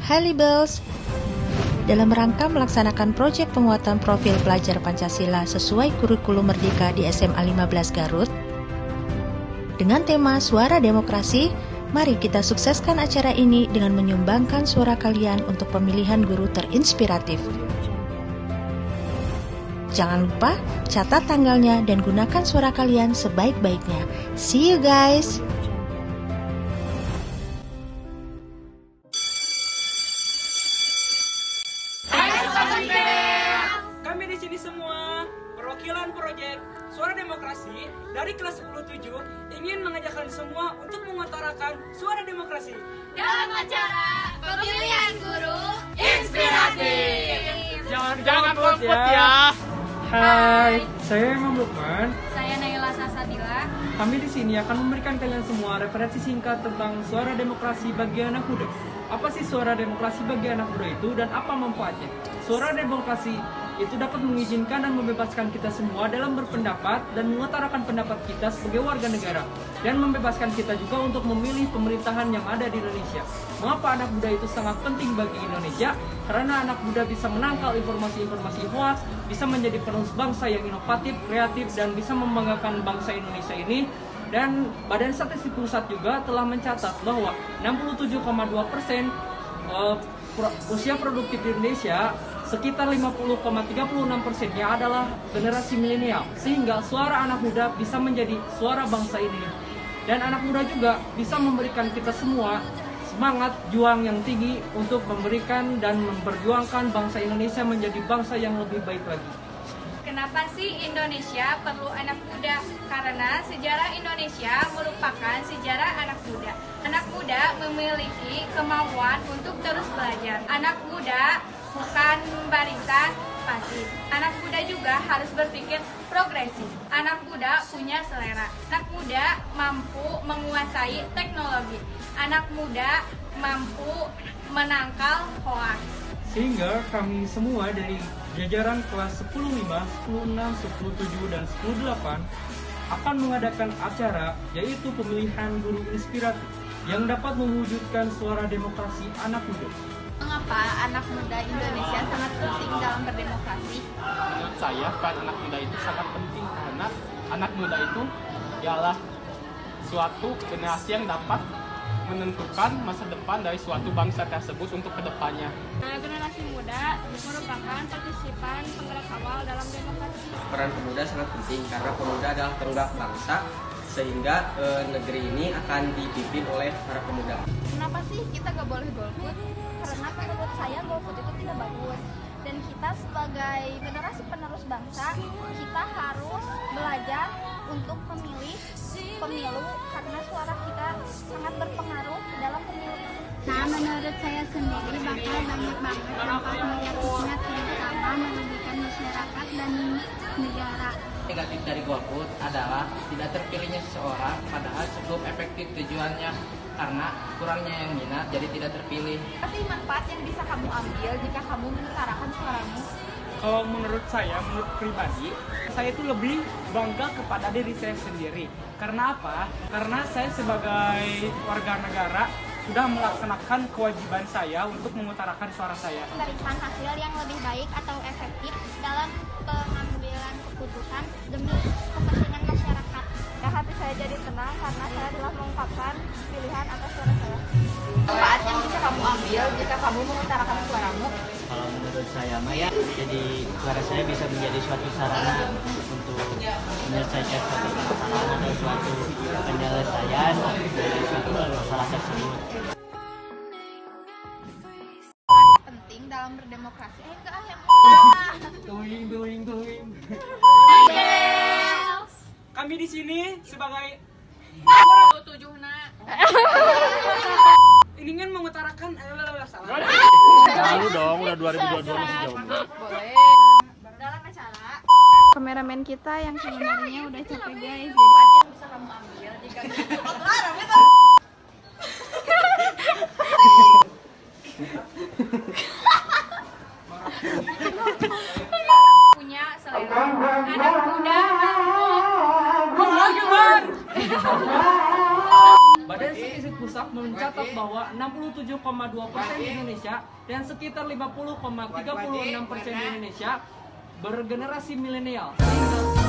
Hai Libels, dalam rangka melaksanakan proyek penguatan profil pelajar Pancasila sesuai kurikulum Merdeka di SMA 15 Garut, dengan tema Suara Demokrasi, mari kita sukseskan acara ini dengan menyumbangkan suara kalian untuk pemilihan guru terinspiratif. Jangan lupa catat tanggalnya dan gunakan suara kalian sebaik-baiknya. See you guys! Kami di sini semua perwakilan proyek Suara Demokrasi dari kelas 107 ingin mengajakkan semua untuk mengutarakan suara demokrasi dalam acara pemilihan guru inspiratif. Jangan golput ya. Hai, saya Imam Lukman. Saya Naila Sasabila. Kami di sini akan memberikan kalian semua referensi singkat tentang suara demokrasi bagi anak muda. Apa sih suara demokrasi bagi anak muda itu dan apa manfaatnya? Suara demokrasi itu dapat mengizinkan dan membebaskan kita semua dalam berpendapat dan mengutarakan pendapat kita sebagai warga negara dan membebaskan kita juga untuk memilih pemerintahan yang ada di Indonesia. Mengapa anak muda itu sangat penting bagi Indonesia? Karena anak muda bisa menangkal informasi-informasi hoaks, bisa menjadi penerus bangsa yang inovatif, kreatif, dan bisa membanggakan bangsa Indonesia ini. Dan Badan Statistik Pusat juga telah mencatat bahwa 67,2% usia produktif di Indonesia sekitar 50,36%-nya adalah generasi milenial, sehingga suara anak muda bisa menjadi suara bangsa ini. Dan anak muda juga bisa memberikan kita semua semangat juang yang tinggi untuk memberikan dan memperjuangkan bangsa Indonesia menjadi bangsa yang lebih baik lagi. Kenapa sih Indonesia perlu anak muda? Karena sejarah Indonesia merupakan sejarah anak muda. Anak muda memiliki kemauan untuk terus belajar. Anak muda bukan barisan pasif. Anak muda juga harus berpikir progresif. Anak muda punya selera. Anak muda mampu menguasai teknologi. Anak muda mampu menangkal hoaks. Sehingga kami semua dari jajaran kelas 10.5, 10.6, 10.7, dan 10.8 akan mengadakan acara yaitu pemilihan guru inspiratif yang dapat mewujudkan suara demokrasi anak muda. Mengapa anak muda Indonesia sangat penting dalam berdemokrasi? Menurut saya, peran anak muda itu sangat penting karena anak muda itu ialah suatu generasi yang dapat menentukan masa depan dari suatu bangsa tersebut untuk kedepannya. Generasi muda merupakan partisipan penggerak awal dalam demokrasi. Peran pemuda sangat penting karena pemuda adalah tonggak bangsa, sehingga negeri ini akan dipimpin oleh para pemuda. Kenapa sih kita gak boleh golput? Karena menurut saya golput itu tidak bagus. Dan kita sebagai generasi penerus bangsa, kita harus belajar untuk memilih pemilu karena suara kita sangat berpengaruh dalam pemilu. Nah, menurut saya sendiri bakal banyak banget dampaknya, terutama merugikan masyarakat dan negara. Negatif dari golput adalah tidak terpilihnya seseorang padahal cukup efektif tujuannya karena kurangnya yang minat jadi tidak terpilih. Apa sih manfaat yang bisa kamu ambil jika kamu mengutarakan suaramu? Kalau menurut saya, menurut pribadi, saya itu lebih bangga kepada diri saya sendiri. Karena apa? Karena saya sebagai warga negara sudah melaksanakan kewajiban saya untuk mengutarakan suara saya. Memberikan hasil yang lebih baik atau efektif dalam pengambilan keputusan demi kepentingan masyarakat. Ya, hati saya jadi tenang karena saya telah mengungkapkan pilihan atas suara saya. Manfaat yang bisa kamu ambil jika kamu mengutarakan suaramu? Kalau menurut saya Maya, jadi suara saya bisa menjadi suatu sarana untuk menyelesaikan suatu permasalahan atau suatu penyelesaian dari suatu masalah tersebut. Penting dalam berdemokrasi. Doing. Kami di sini sebagai ingin mengutarakan salah. Lalu dong, udah 2022 masih jauh. Boleh. Dalam acara Kameramen kita yang sebenarnya udah capek guys. manfaat yang bisa kamu ambil jika punya selera. Anak muda Badan Statistik Pusat Pusat mencatat bahwa 67,2% di Indonesia dan sekitar 50,36% di Indonesia bergenerasi milenial. Sehingga